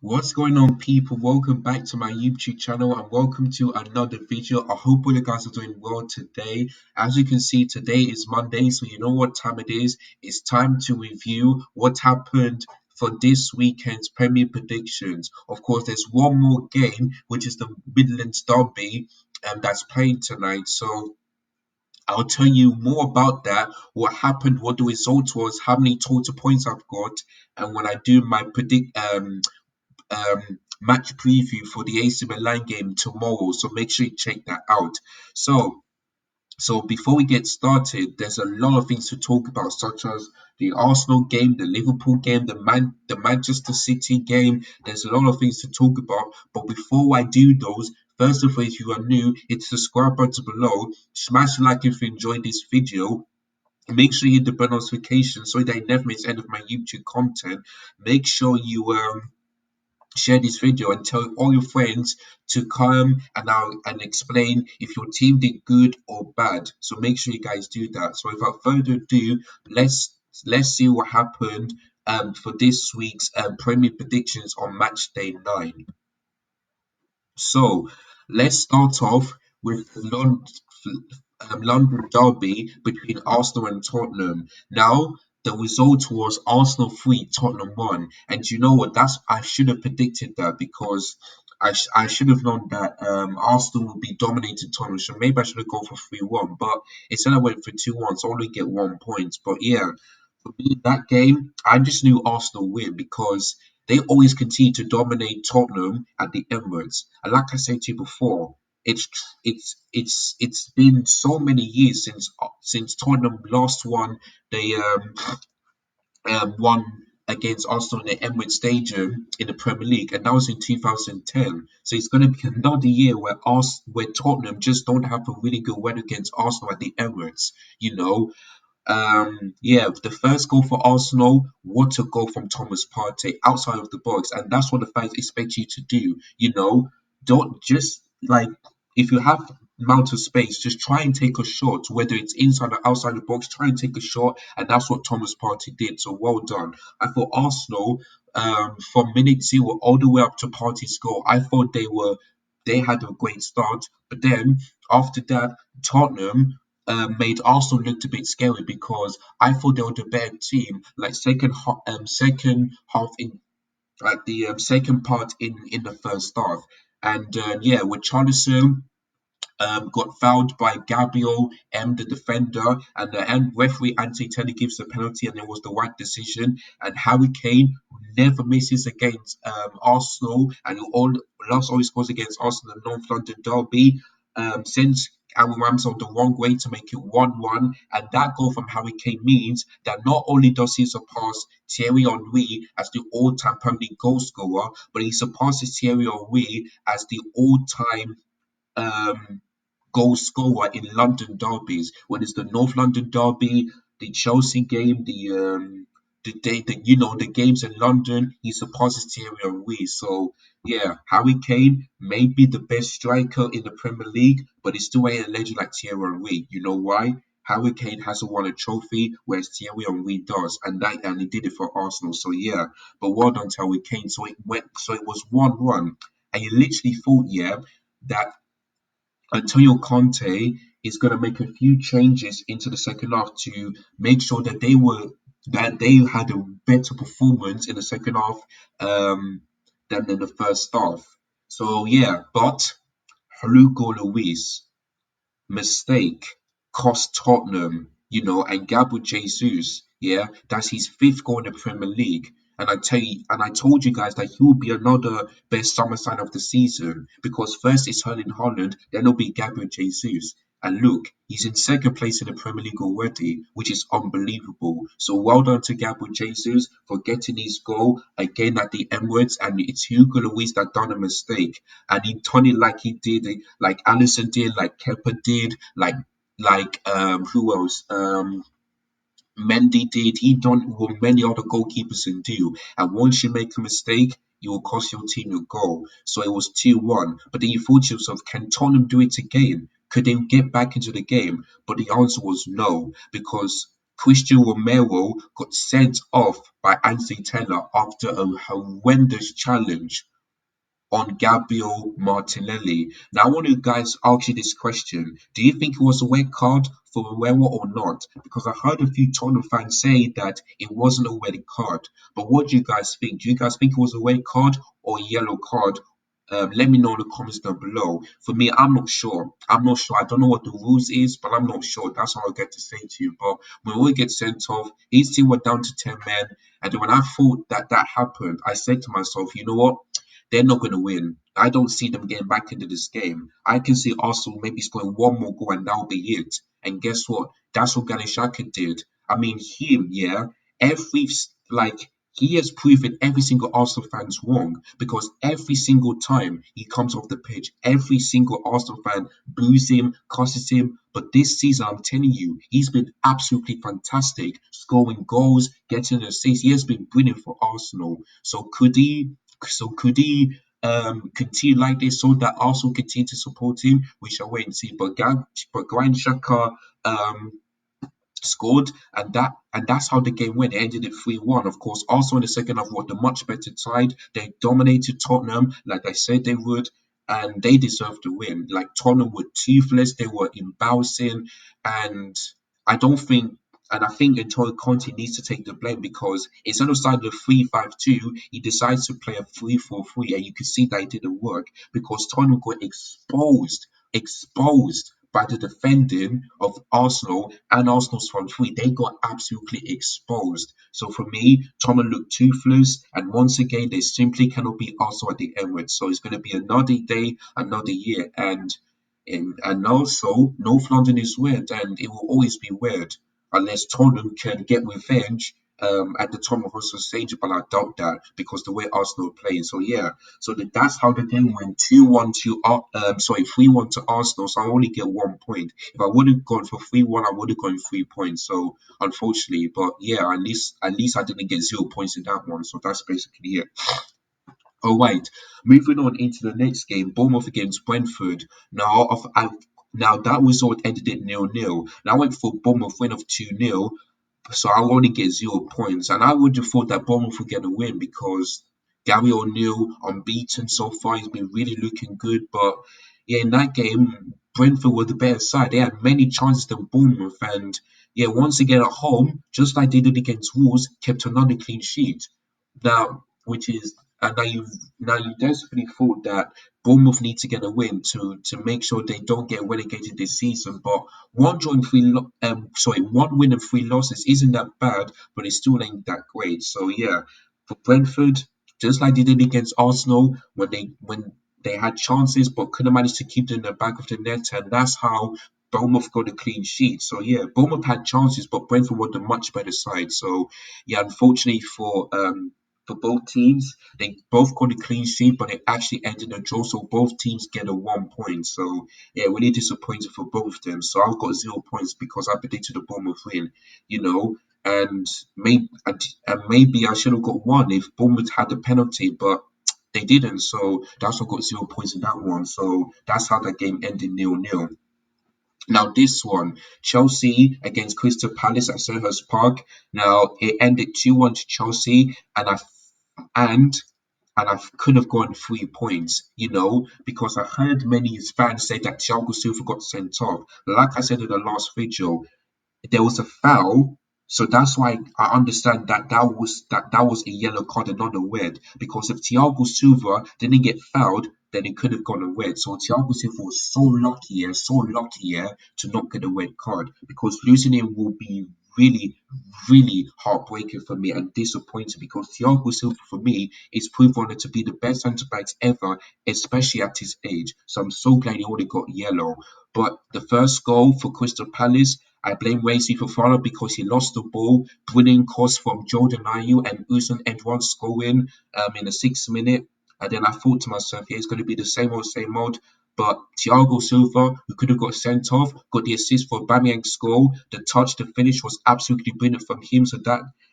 What's going on, people? Welcome back to my YouTube channel and welcome to another video. I hope all you guys are doing well today. As you can see, today is Monday, so you know what time it is. It's time to review what happened for this weekend's Premier predictions. Of course, there's one more game, which is the Midlands Derby, and that's playing tonight. So I'll tell you more about that, what happened, what the result was, how many total points I've got, and when I do my match preview for the AC Milan game tomorrow. So make sure you check that out. So before we get started, there's a lot of things to talk about, such as the Arsenal game, the Liverpool game, the Manchester City game. There's a lot of things to talk about. But before I do those, first of all, if you are new, hit the subscribe button below. Smash the like if you enjoyed this video. Make sure you hit the bell notification so that you never miss any of my YouTube content. Make sure you share this video and tell all your friends to come and explain if your team did good or bad. So make sure you guys do that. So without further ado, let's see what happened for this week's Premier predictions on match day 9. So let's start off with the London derby between Arsenal and Tottenham. Now, the result was Arsenal 3, Tottenham 1. And you know what? I should have predicted that because I should have known that Arsenal would be dominating Tottenham. So maybe I should have gone for 3-1. But instead I went for 2-1, so I only get 1 point. But yeah, for me, that game, I just knew Arsenal win because they always continue to dominate Tottenham at the Emirates. And like I said to you before, it's been so many years since Tottenham last won the won against Arsenal in the Emirates Stadium in the Premier League, and that was in 2010. So it's going to be another year where Tottenham just don't have a really good win against Arsenal at the Emirates. You know, yeah, the first goal for Arsenal, what a goal from Thomas Partey outside of the box, and that's what the fans expect you to do. You know, don't just like if you have amount of space, just try and take a shot, whether it's inside or outside the box. Try and take a shot, and that's what Thomas Partey did. So well done. I thought Arsenal, from minute 0 all the way up to Partey's goal, I thought they had a great start, but then after that, Tottenham made Arsenal look a bit scary because I thought they were the better team. Like second half in like the second part in the first half, and yeah, with Charlison got fouled by Gabriel the defender, and the referee Anthony Taylor gives the penalty, and it was the right decision. And Harry Kane, who never misses against Arsenal, and who always scores against Arsenal in the North London derby, sends Aaron Ramsey on the wrong way to make it 1-1. And that goal from Harry Kane means that not only does he surpass Thierry Henry as the all-time Premier League goal scorer, but he surpasses Thierry Henry as the all-time um, goal scorer in London derbies. When it's the North London derby, the Chelsea game, the games in London, he surpasses Thierry Henry. So yeah, Harry Kane may be the best striker in the Premier League, but he's still ain't a legend like Thierry Henry. You know why? Harry Kane hasn't won a trophy, whereas Thierry Henry does, and he did it for Arsenal. So yeah, but well done to Harry Kane. So it was 1-1, and you literally thought, yeah, that Antonio Conte is going to make a few changes into the second half to make sure that they had a better performance in the second half than in the first half. So yeah, but Hugo Luis mistake cost Tottenham, and Gabriel Jesus, yeah, that's his fifth goal in the Premier League. And I told you guys that he will be another best summer sign of the season because first it's Erling Haaland, then it'll be Gabriel Jesus. And look, he's in second place in the Premier League already, which is unbelievable. So well done to Gabriel Jesus for getting his goal again at the Emirates. And it's Hugo Lloris that done a mistake, and he turned it like he did it, like Alisson did, like Kepa did, like who else? Mendy did. He done what many other goalkeepers can do. And once you make a mistake, you will cost your team a goal. So it was 2-1. But then you thought to yourself, can Tottenham do it again? Could they get back into the game? But the answer was no, because Christian Romero got sent off by Anthony Taylor after a horrendous challenge on Gabriel Martinelli. Now, I want to guys ask you this question. Do you think it was a red card for Romero or not? Because I heard a few Tottenham fans say that it wasn't a red card. But what do you guys think? Do you guys think it was a red card or a yellow card? Let me know in the comments down below. For me, I'm not sure. I'm not sure. I don't know what the rules is, but I'm not sure. That's all I get to say to you. But when we get sent off, his team were down to 10 men. And then when I thought that that happened, I said to myself, you know what? They're not going to win. I don't see them getting back into this game. I can see Arsenal maybe scoring one more goal and that'll be it. And guess what? That's what Granit Xhaka did. I mean, him, yeah, every like he has proven every single Arsenal fans wrong because every single time he comes off the pitch, every single Arsenal fan boos him, cusses him. But this season, I'm telling you, he's been absolutely fantastic, scoring goals, getting assists. He has been brilliant for Arsenal. So could he continue like this so that Arsenal continue to support him? We shall wait and see. But Granit Xhaka scored, and that's how the game went. It ended at 3-1. Of course, also in the second half, were the much better side. They dominated Tottenham like I said they would, and they deserved to win. Like Tottenham were toothless, they were embarrassing, and I don't think. And I think Antonio Conte needs to take the blame because instead of starting the 3-5-2, he decides to play a 3-4-3, and you can see that it didn't work because Tottenham got exposed by the defending of Arsenal and Arsenal's front three. They got absolutely exposed. So for me, Tottenham looked toothless, and once again, they simply cannot beat Arsenal at the Emirates. So it's going to be another day, another year, and also North London is weird, and it will always be weird unless Tottenham can get revenge. At the Tottenham Hotspur stage, but I doubt that because the way Arsenal are playing. So yeah, so that's how the game went. 2-1 to 3-1 to Arsenal. So I only get 1 point. If I would have gone for 3-1, I would have gone 3 points. So unfortunately, but yeah, at least I didn't get 0 points in that one. So that's basically it. All right, moving on into the next game, Bournemouth against Brentford. Now that result ended at 0-0. Now I went for Bournemouth win of 2-0, so I'll only get 0 points. And I would have thought that Bournemouth would get a win because Gary O'Neill, unbeaten so far, he's been really looking good. But yeah, in that game, Brentford were the better side. They had many chances than Bournemouth. And yeah, once again at home, just like they did against Wolves, kept another clean sheet. Now, which is and now you desperately thought that Bournemouth need to get a win to make sure they don't get relegated this season. But one win and 3 losses isn't that bad, but it still ain't that great. So yeah, for Brentford, just like they did against Arsenal when they had chances but couldn't manage to keep them in the back of the net, and that's how Bournemouth got a clean sheet. So yeah, Bournemouth had chances, but Brentford were the much better side. So yeah, unfortunately for both teams, they both got a clean sheet, but it actually ended in a draw. So both teams get a 1 point. So yeah, really disappointed for both of them. So I've got 0 points because I predicted a Bournemouth win, you know. And maybe I should have got one if Bournemouth had a penalty, but they didn't. So that's why I got 0 points in that one. So that's how that game ended 0-0. Now this one, Chelsea against Crystal Palace at Selhurst Park. Now it ended 2-1 to Chelsea, and I could have gone 3 points, because I heard many fans say that Thiago Silva got sent off. Like I said in the last video, there was a foul. So that's why I understand that was a yellow card and not a red. Because if Thiago Silva didn't get fouled, then it could have gone a red. So Thiago Silva was so lucky, to not get a red card. Because losing him will be really, really heartbreaking for me and disappointing. Because Thiago Silva for me is proven to be the best centre backs ever, especially at his age. So I'm so glad he only got yellow. But the first goal for Crystal Palace, I blame Wesley Fofana because he lost the ball. Brilliant cross from Jordan Ayew and Usain Edouard scoring in the 6th minute. And then I thought to myself, yeah, it's going to be the same old, same old. But Thiago Silva, who could have got sent off, got the assist for Aubameyang's goal. The touch, the finish was absolutely brilliant from him.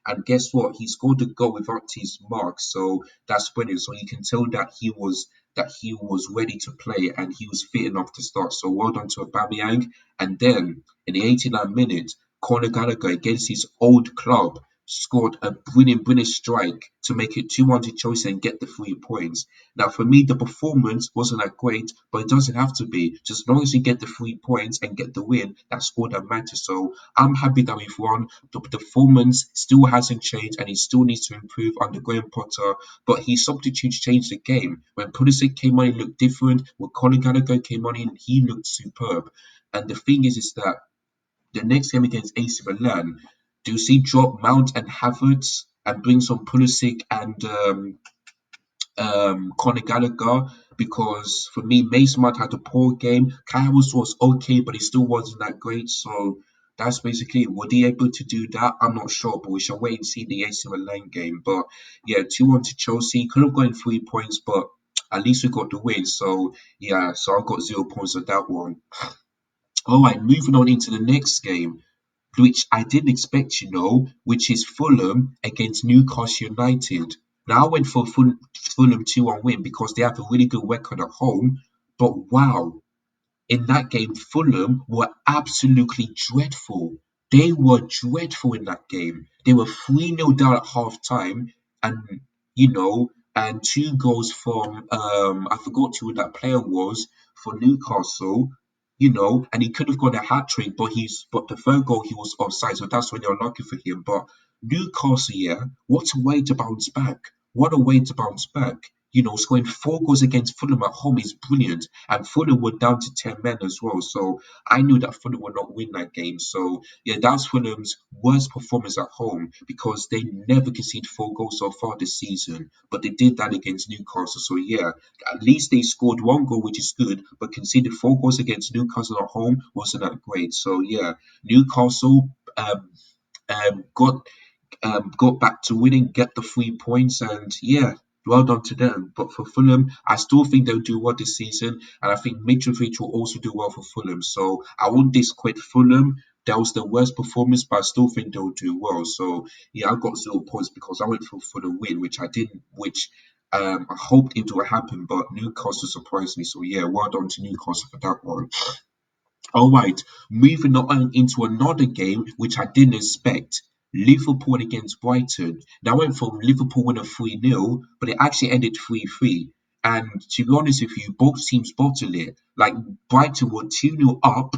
And guess what? He scored the goal without his mark. So that's brilliant. So you can tell that he was ready to play and he was fit enough to start. So well done to Aubameyang. And then in the 89th minute, Conor Gallagher against his old club scored a brilliant strike to make it 2-1 to Chelsea and get the 3 points. Now, for me, the performance wasn't that great, but it doesn't have to be. Just as long as you get the 3 points and get the win, that's all that matters. So I'm happy that we've won. The performance still hasn't changed and he still needs to improve under Graham Potter, but his substitutes changed the game. When Pulisic came on, it looked different. When Conor Gallagher came on, he looked superb. And the thing is that the next game against AC Milan, do you see drop Mount and Havertz and bring some Pulisic and Conor Gallagher? Because for me, Mason Mount had a poor game. Kai Havertz was okay, but he still wasn't that great. So that's basically it. Were they able to do that? I'm not sure, but we shall wait and see the AC Milan game. But yeah, 2-1 to Chelsea. Could have gotten 3 points, but at least we got the win. So yeah, so I got 0 points on that one. All right, moving on into the next game, which I didn't expect, which is Fulham against Newcastle United. Now I went for Fulham 2-1 win because they have a really good record at home. But wow, in that game, Fulham were absolutely dreadful. They were dreadful in that game. They were 3-0 down at half time, and and 2 goals from I forgot who that player was for Newcastle, and he could have got a hat trick, but the third goal he was offside, so that's really unlucky for him. But Newcastle, yeah, what a way to bounce back! What a way to bounce back! Scoring 4 goals against Fulham at home is brilliant, and Fulham were down to 10 men as well. So I knew that Fulham would not win that game. So yeah, that's Fulham's worst performance at home because they never conceded 4 goals so far this season, but they did that against Newcastle. So yeah, at least they scored 1 goal, which is good, but conceded 4 goals against Newcastle at home wasn't that great. So yeah, Newcastle got back to winning, get the 3 points, and yeah, well done to them. But for Fulham, I still think they'll do well this season, and I think Mitrovic will also do well for Fulham. So I won't discredit Fulham. That was the worst performance, but I still think they'll do well. So yeah, I got 0 points because I went for the win, which I didn't, which I hoped it would happen, but Newcastle surprised me. So yeah, well done to Newcastle for that one. All right, moving on into another game which I didn't expect. Liverpool against Brighton. Now I went from Liverpool winning 3-0, but it actually ended 3-3. And to be honest with you, both teams bottled it. Like Brighton were 2-0 up,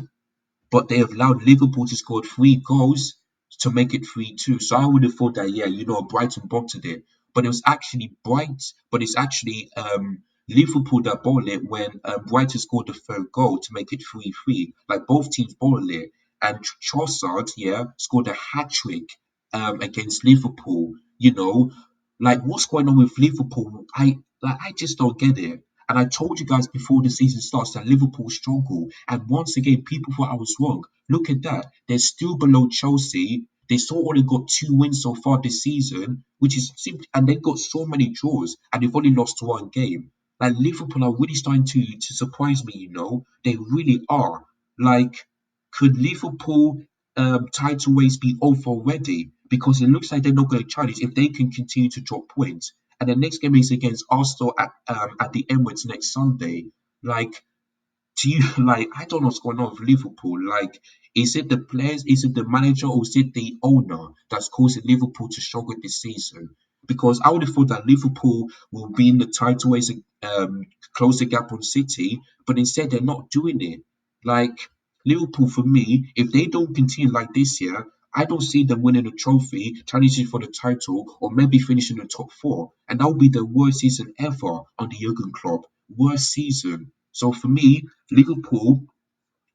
but they have allowed Liverpool to score 3 goals to make it 3-2. So I would have thought that, yeah, Brighton bottled it. But it was actually it's actually Liverpool that bottled it when Brighton scored the third goal to make it 3-3. Like both teams bottled it. And Trossard, yeah, scored a hat trick against Liverpool. Like what's going on with Liverpool? I just don't get it. And I told you guys before the season starts that Liverpool struggle. And once again, people thought I was wrong. Look at that. They're still below Chelsea. They still only got 2 wins so far this season, which is simply, and they've got so many draws and they've only lost 1 game. Like Liverpool are really starting to surprise me. They really are. Like, could Liverpool title race be over already? Because it looks like they're not going to challenge if they can continue to drop points. And the next game is against Arsenal at the Emirates next Sunday. Like, do you like? I don't know what's going on with Liverpool. Like, is it the players? Is it the manager? Or is it the owner that's causing Liverpool to struggle this season? Because I would have thought that Liverpool will be in the title race, close the gap on City, but instead they're not doing it. Like Liverpool, for me, if they don't continue like this year, I don't see them winning a trophy, challenging for the title, or maybe finishing the top 4. And that would be the worst season ever under Jurgen Klopp. Worst season. So for me, Liverpool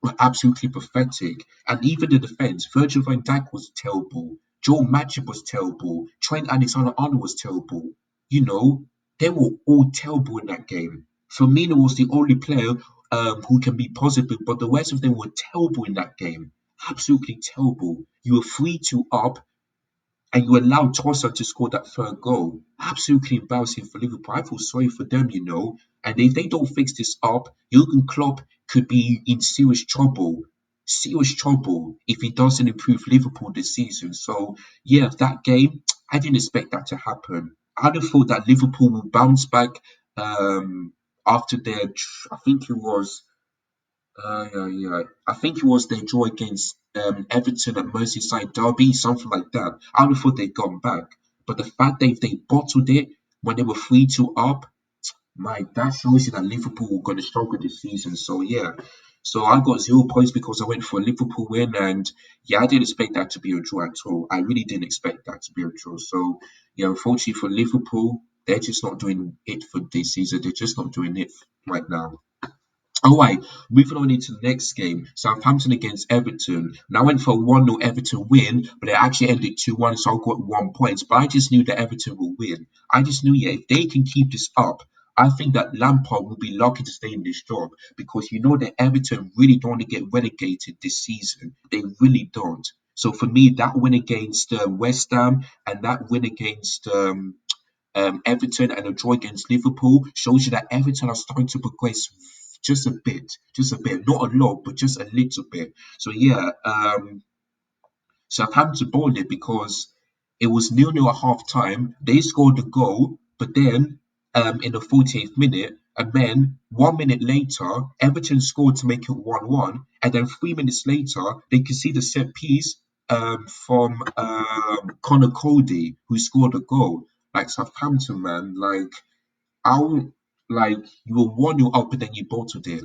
were absolutely pathetic. And even the defense, Virgil van Dijk was terrible. Joel Matip was terrible. Trent Alexander-Arnold was terrible. You know, they were all terrible in that game. Firmino was the only player who can be positive, but the rest of them were terrible in that game. Absolutely terrible. You were 3-2 up and you allowed Trossard to score that third goal. Absolutely embarrassing for Liverpool. I feel sorry for them. And if they don't fix this up, Jurgen Klopp could be in serious trouble if he doesn't improve Liverpool this season. So yeah, that game, I didn't expect that to happen. I'd have thought that Liverpool will bounce back after their, I think it was Yeah. I think it was their draw against Everton at Merseyside Derby, something like that. I would have thought they'd gone back, but the fact they bottled it when they were 3-2 up, that shows you that Liverpool were going to struggle this season. So yeah, so I got 0 points because I went for a Liverpool win, and yeah, I didn't expect that to be a draw at all. I really didn't expect that to be a draw. So yeah, unfortunately for Liverpool, they're just not doing it for this season. They're just not doing it right now. All right, moving on into the next game, Southampton against Everton. Now I went for a 1-0 Everton win, but it actually ended 2-1, so I got 1 point. But I just knew that Everton will win. I just knew, yeah, if they can keep this up, I think that Lampard will be lucky to stay in this job because you know that Everton really don't want to get relegated this season. They really don't. So for me, that win against West Ham and that win against Everton and a draw against Liverpool shows you that Everton are starting to progress just a bit, not a lot, but just a little bit. So yeah, Southampton bowled it because it was 0-0 at half time. They scored the goal, but then in the 48th minute, and then 1 minute later, Everton scored to make it 1-1. And then 3 minutes later, they could see the set piece from Connor Cody, who scored a goal. Like Southampton, man, I would, you were 1-0 up, but then you bottled it.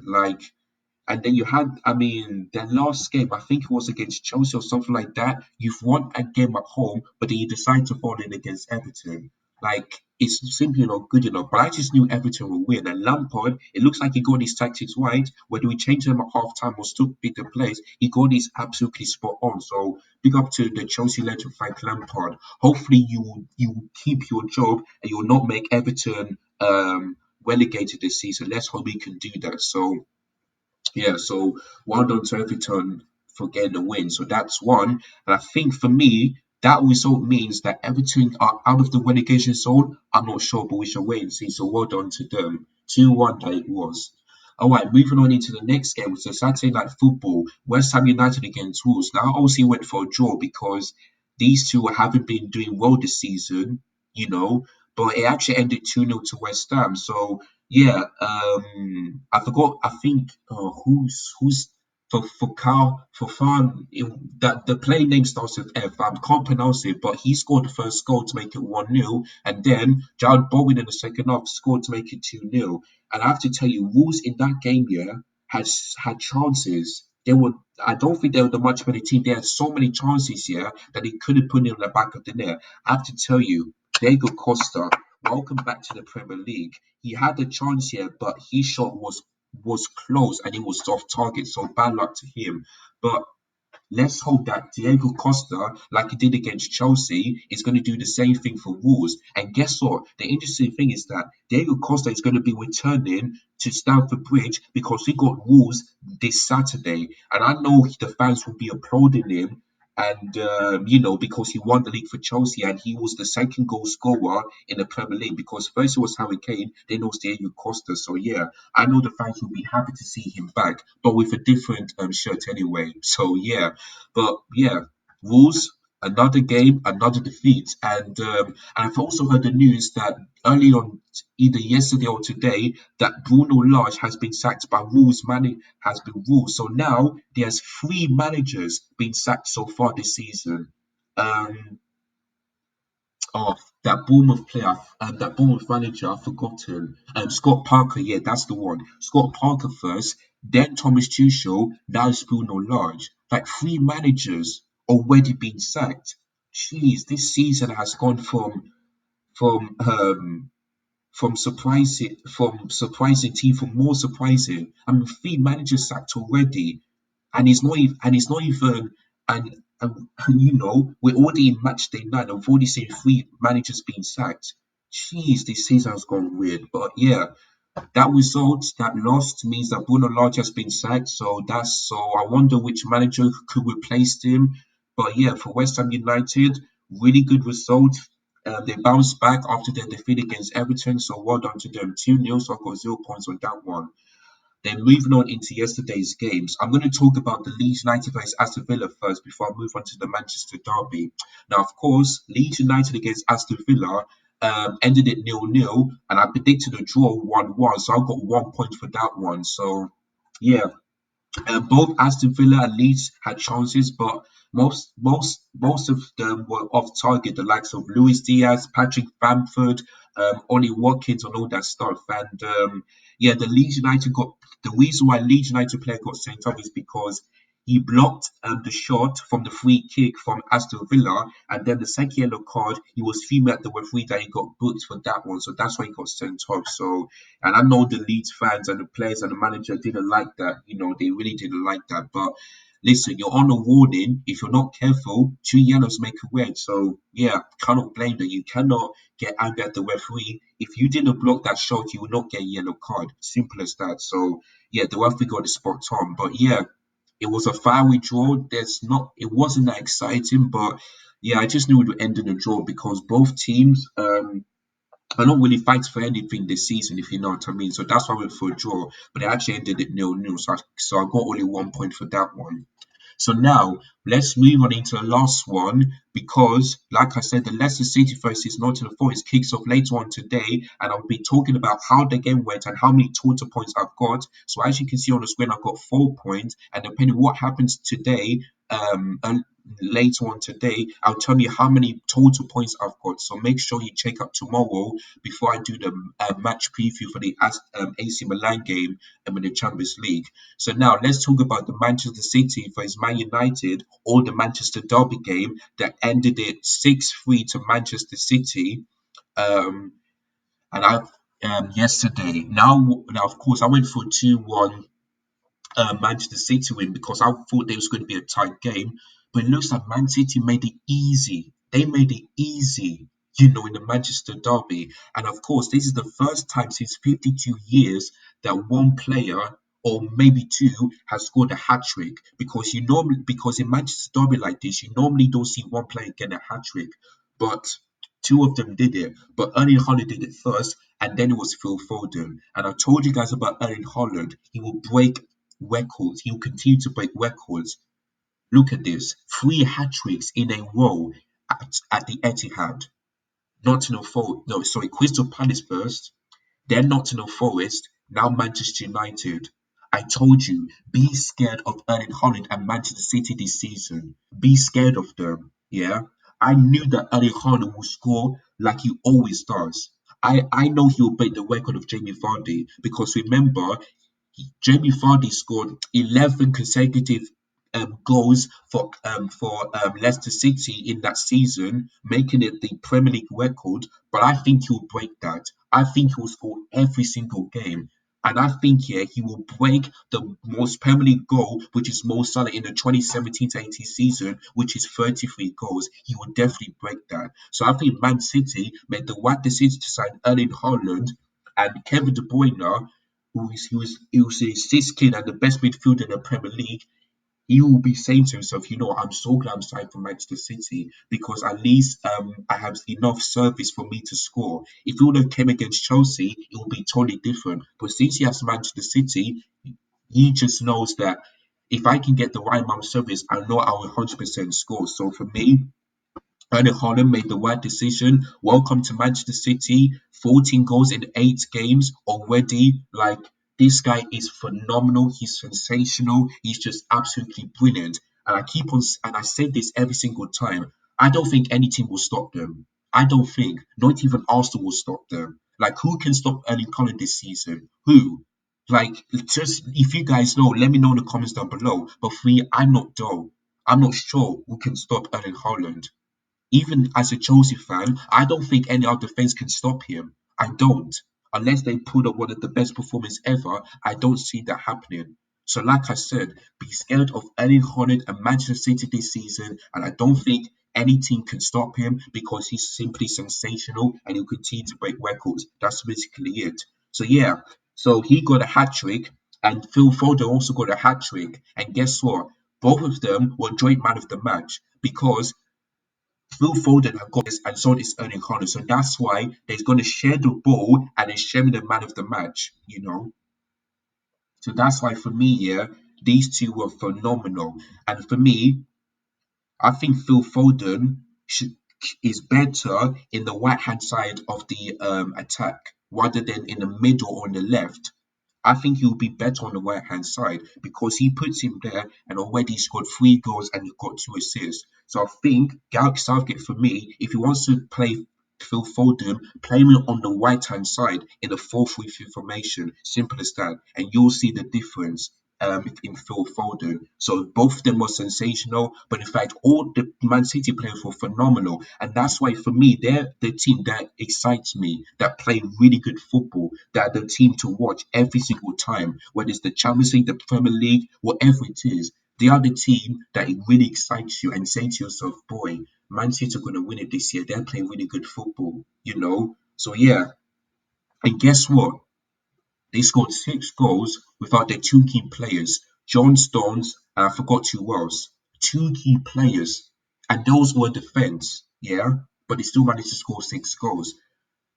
And then you had, I mean, their last game, I think it was against Chelsea or something like that. You've won a game at home, but then you decide to fall in against Everton. It's simply not good enough. But I just knew Everton would win. And Lampard, it looks like he got his tactics right. Whether we changed them at half time or still pick the place, he got his absolutely spot on. So big up to the Chelsea legend, Frank Lampard. Hopefully you keep your job and you'll not make Everton relegated this season. Let's hope we can do that. So yeah, so well done to Everton for getting the win. So that's one. And I think for me, that result means that Everton are out of the relegation zone. I'm not sure, but we shall wait and see. So well done to them. 2-1 that it was. All right, moving on into the next game, which is Saturday night football. West Ham United against Wolves. Now, I obviously went for a draw because these two haven't been doing well this season, you know, but it actually ended 2-0 to West Ham. So yeah, I forgot. I think who's for Carl for Farn that the play name starts with F. I can't pronounce it, but he scored the first goal to make it 1-0, and then Jared Bowen in the second half scored to make it 2-0. And I have to tell you, Wolves in that game, yeah, had chances. They were. I don't think they were the much better team. They had so many chances here that they could have put it on the back of the net. I have to tell you, Diego Costa, welcome back to the Premier League. He had a chance here, but his shot was close and it was off target. So bad luck to him. But let's hope that Diego Costa, like he did against Chelsea, is going to do the same thing for Wolves. And guess what? The interesting thing is that Diego Costa is going to be returning to Stamford Bridge because we got Wolves this Saturday. And I know the fans will be applauding him. And because he won the league for Chelsea and he was the second goal scorer in the Premier League because first it was Harry Kane, then it was Diego Costa. So yeah, I know the fans will be happy to see him back, but with a different shirt anyway. So yeah, but yeah, Wolves, another game, another defeat. And I've also heard the news that early on, either yesterday or today, that Bruno Lage has been sacked by Wolves. Has been Wolves. So now there's three managers been sacked so far this season. Um, Oh, that Bournemouth player, that Bournemouth manager, I've forgotten. Scott Parker, yeah, that's the one. Scott Parker first, then Thomas Tuchel, now it's Bruno Lage. Like three managers already been sacked. Jeez, this season has gone from surprising team from more surprising. I mean, three managers sacked already, and he's not even and we're already in match day nine. I've already seen three managers being sacked. Jeez, this season has gone weird. But yeah, that result, that loss means that Bruno Lage has been sacked. So I wonder which manager could replace him. But yeah, for West Ham United, really good result. They bounced back after their defeat against Everton. So well done to them. 2-0, so I got 0 points on that one. Then moving on into yesterday's games, I'm going to talk about the Leeds United vs Aston Villa first before I move on to the Manchester derby. Now, of course, Leeds United against Aston Villa ended it 0-0, and I predicted a draw 1-1, so I got 1 point for that one. So, yeah, Both Aston Villa and Leeds had chances, but most of them were off target. The likes of Luis Diaz, Patrick Bamford, Ollie Watkins, and all that stuff. And yeah, the reason why Leeds United player got sent off is because he blocked the shot from the free kick from Aston Villa, and then the second yellow card, he was fuming at the referee that he got booked for that one, so that's why he got sent off. So, and I know the Leeds fans and the players and the manager didn't like that. You know, they really didn't like that. But listen, you're on a warning. If you're not careful, two yellows make a red. So yeah, cannot blame them. You cannot get angry at the referee. If you didn't block that shot, you will not get a yellow card. Simple as that. So yeah, the referee got the spot on. But yeah, it was a fiery draw. It wasn't that exciting, but yeah, I just knew it would end in a draw because both teams are not really fighting for anything this season, if you know what I mean. So that's why I went for a draw, but it actually ended at 0-0. So I got only 1 point for that one. So now let's move on into the last one because, like I said, the Leicester City versus Nottingham Forest kicks off later on today, and I'll be talking about how the game went and how many total points I've got. So as you can see on the screen, I've got 4 points, and depending what happens today, and later on today, I'll tell you how many total points I've got. So make sure you check out tomorrow before I do the match preview for the AC Milan game in the Champions League. So now let's talk about the Manchester City versus Man United or the Manchester Derby game that ended it 6-3 to Manchester City. Um, and I yesterday. Now of course I went for 2-1 Manchester City win because I thought there was going to be a tight game. But it looks like Man City made it easy. They made it easy, in the Manchester derby. And of course, this is the first time since 52 years that one player or maybe two has scored a hat trick because in Manchester derby like this, you normally don't see one player get a hat trick, but two of them did it. But Erling Haaland did it first, and then it was Phil Foden. And I told you guys about Erling Haaland. He will break records. He will continue to break records. Look at this. 3 hat-tricks in a row at the Etihad. Nottingham Forest, no, sorry, Crystal Palace first, then Nottingham Forest, now Manchester United. I told you, be scared of Erling Haaland and Manchester City this season. Be scared of them, yeah? I knew that Erling Haaland would score like he always does. I know he'll break the record of Jamie Vardy because remember, Jamie Vardy scored 11 consecutive goals for Leicester City in that season, making it the Premier League record. But I think he'll break that. I think he'll score every single game. And I think he will break the most Premier League goal, which is Mo Salah in the 2017-18 season, which is 33 goals. He will definitely break that. So I think Man City made the right decision to sign Erling Haaland and Kevin De Bruyne, who is a sixth kid and the best midfielder in the Premier League. He will be saying to himself, I'm so glad I'm signed for Manchester City because at least I have enough service for me to score. If he would have came against Chelsea, it would be totally different. But since he has Manchester City, he just knows that if I can get the right amount of service, I know I will 100% score. So for me, Erling Haaland made the right decision. Welcome to Manchester City. 14 goals in 8 games already. Like, this guy is phenomenal. He's sensational. He's just absolutely brilliant. And I said this every single time. I don't think any team will stop them. I don't think. Not even Arsenal will stop them. Like, who can stop Erling Haaland this season? Who? Like, just if you guys know, let me know in the comments down below. But for me, I'm not dull. I'm not sure who can stop Erling Haaland. Even as a Chelsea fan, I don't think any other fans can stop him. I don't. Unless they put up one of the best performances ever, I don't see that happening. So, like I said, be scared of Erling Haaland and Manchester City this season, and I don't think any team can stop him because he's simply sensational and he'll continue to break records. That's basically it. So, yeah, so he got a hat trick, and Phil Foden also got a hat trick. And guess what? Both of them were joint man of the match because Phil Foden have got this, and so is Erling Haaland. So that's why they're going to share the ball and they're sharing the man of the match. So that's why for me, yeah, these two were phenomenal. And for me, I think Phil Foden is better in the right hand side of the attack rather than in the middle or in the left. I think he'll be better on the right hand side because he puts him there and already scored 3 goals and he got 2 assists. So I think Gareth Southgate, for me, if he wants to play Phil Foden, play him on the right hand side in a 4-3-3 formation. Simple as that. And you'll see the difference in Phil Foden. So both of them were sensational, but in fact, all the Man City players were phenomenal. And that's why, for me, they're the team that excites me, that play really good football, that are the team to watch every single time, whether it's the Champions League, the Premier League, whatever it is. They are the team that it really excites you and say to yourself, boy, Man City are going to win it this year. They're playing really good football, you know? So, yeah. And guess what? They scored 6 goals without their 2 key players, John Stones, and I forgot who else. 2 key players. And those were defense, yeah? But they still managed to score 6 goals.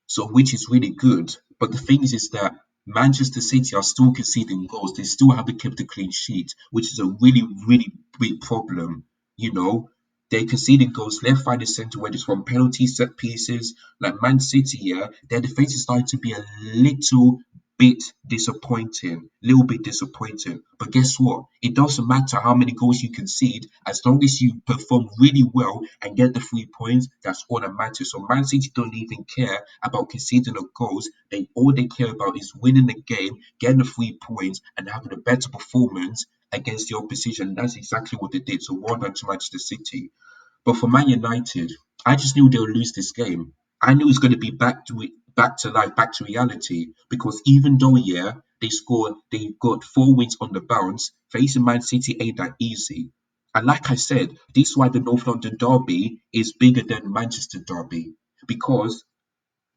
So which is really good. But the thing is that Manchester City are still conceding goals. They still haven't kept a clean sheet, which is a really, really big problem. You know, they're conceding goals left, right, and centre, whether it's from penalty set pieces. Like Man City, yeah, their defense is starting to be a little bit disappointing. But guess what? It doesn't matter how many goals you concede, as long as you perform really well and get the 3 points, that's all that matters. So Man City don't even care about conceding the goals. All they care about is winning the game, getting the 3 points, and having a better performance against the opposition. That's exactly what they did. So well done to Manchester City. But for Man United, I just knew they would lose this game. I knew it was going to be back to life, back to reality. Because even though, yeah, they got 4 wins on the bounce, facing Man City ain't that easy. And like I said, this is why the North London derby is bigger than Manchester derby. Because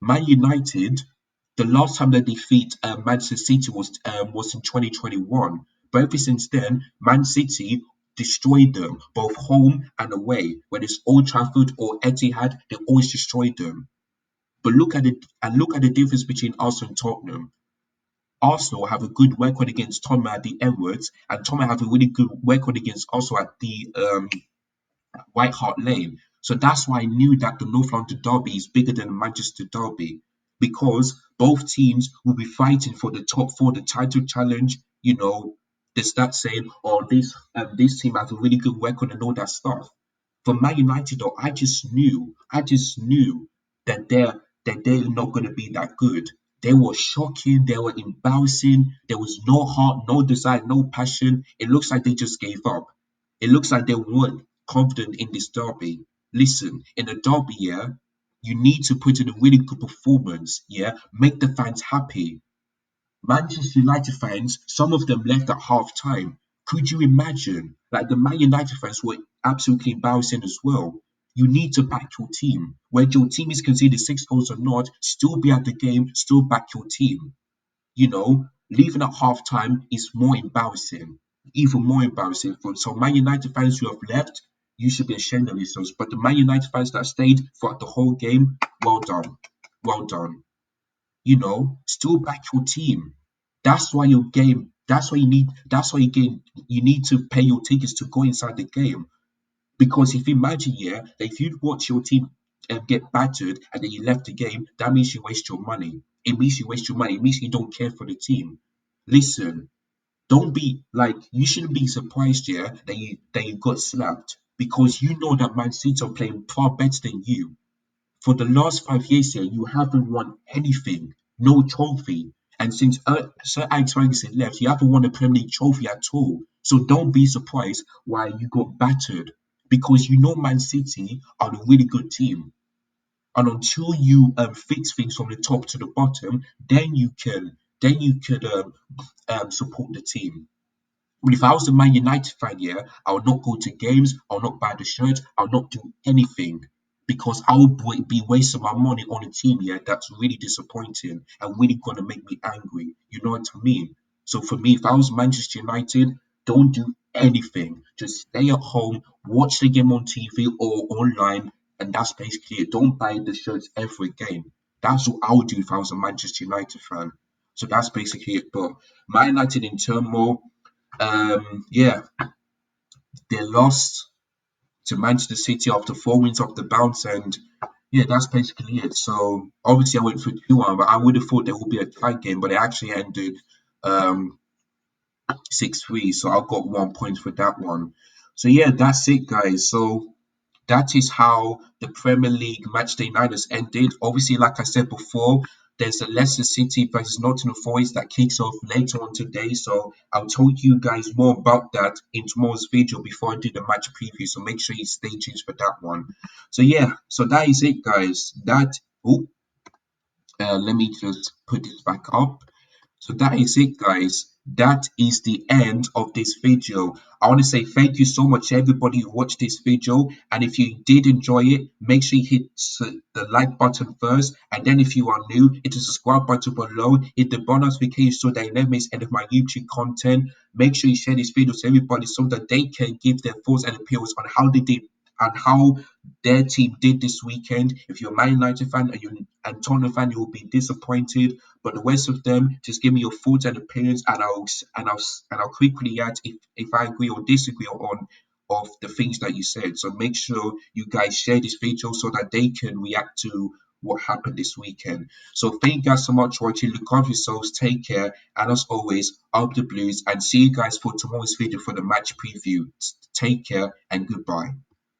Man United, the last time they defeat Manchester City was in 2021. But ever since then, Man City destroyed them, both home and away. Whether it's Old Trafford or Etihad, they always destroyed them. But look at the difference between Arsenal and Tottenham. Arsenal have a good record against Tottenham at the Emirates, and Tottenham have a really good record against Arsenal at the White Hart Lane. So that's why I knew that the North London derby is bigger than the Manchester derby because both teams will be fighting for the top four, the title challenge. You know, the stats saying, "Oh, this team has a really good record" and all that stuff. For Man United, though, I just knew that they're not going to be that good. They were shocking. They were embarrassing. There was no heart, no desire, no passion. It looks like they just gave up. It looks like they weren't confident in this derby. Listen, in a derby, yeah, you need to put in a really good performance, yeah, make the fans happy. Manchester United fans, some of them left at half time. Could you imagine? Like the Man United fans were absolutely embarrassing as well. You need to back your team. Whether your team is conceded 6 goals or not, still be at the game, still back your team. Leaving at half time is more embarrassing, even more embarrassing. For some Man United fans who have left, you should be ashamed of yourselves. But the Man United fans that stayed throughout the whole game, well done. Well done. Still back your team. That's why your game, that's why you need to pay your tickets to go inside the game. Because if you imagine, yeah, that if you watch your team get battered and then you left the game, that means you waste your money. It means you waste your money. It means you don't care for the team. Listen, don't be like you shouldn't be surprised, yeah, that you got slapped because you know that Man City are playing far better than you. For the last 5 years here, you haven't won anything, no trophy. And since Sir Alex Ferguson left, you haven't won a Premier League trophy at all. So don't be surprised why you got battered because you know Man City are a really good team. And until you fix things from the top to the bottom, then you can support the team. But if I was a Man United fan, yeah, I would not go to games, I would not buy the shirt, I would not do anything because I would be wasting my money on a team, yeah, that's really disappointing and really gonna make me angry. You know what I mean? So for me, if I was Manchester United, don't do anything. Just stay at home, watch the game on TV or online, and that's basically it. Don't buy the shirts every game. That's what I would do if I was a Manchester United fan. So that's basically it. But Man United in turmoil. Yeah, they lost to Manchester City after 4 wins off the bounce, and yeah, that's basically it. So obviously, I went for 2-1, but I would have thought there would be a tight game, but it actually ended Um, 6-3. So I got 1 point for that one. So yeah, that's it, guys. So that is how the Premier League matchday night has ended. Obviously, like I said before, there's a Leicester City versus Nottingham Forest that kicks off later on today. So I'll tell you guys more about that in tomorrow's video before I do the match preview. So make sure you stay tuned for that one. So yeah, so that is it, guys. Let me just put this back up. So that is it, guys. That is the end of this video. I want to say thank you so much to everybody who watched this video. And if you did enjoy it, make sure you hit the like button first. And then if you are new, hit the subscribe button below. Hit the bell notification so that you never miss any of my YouTube content. Make sure you share this video to everybody so that they can give their thoughts and opinions on how they did and how their team did this weekend. If you're a Man United fan and Tottenham fan, you will be disappointed. But the rest of them, just give me your thoughts and opinions, and I'll quickly react if I agree or disagree on of the things that you said. So make sure you guys share this video so that they can react to what happened this weekend. So thank you guys so much for watching. Look after yourselves, take care, and as always, up the Blues, and see you guys for tomorrow's video for the match preview. Take care and goodbye.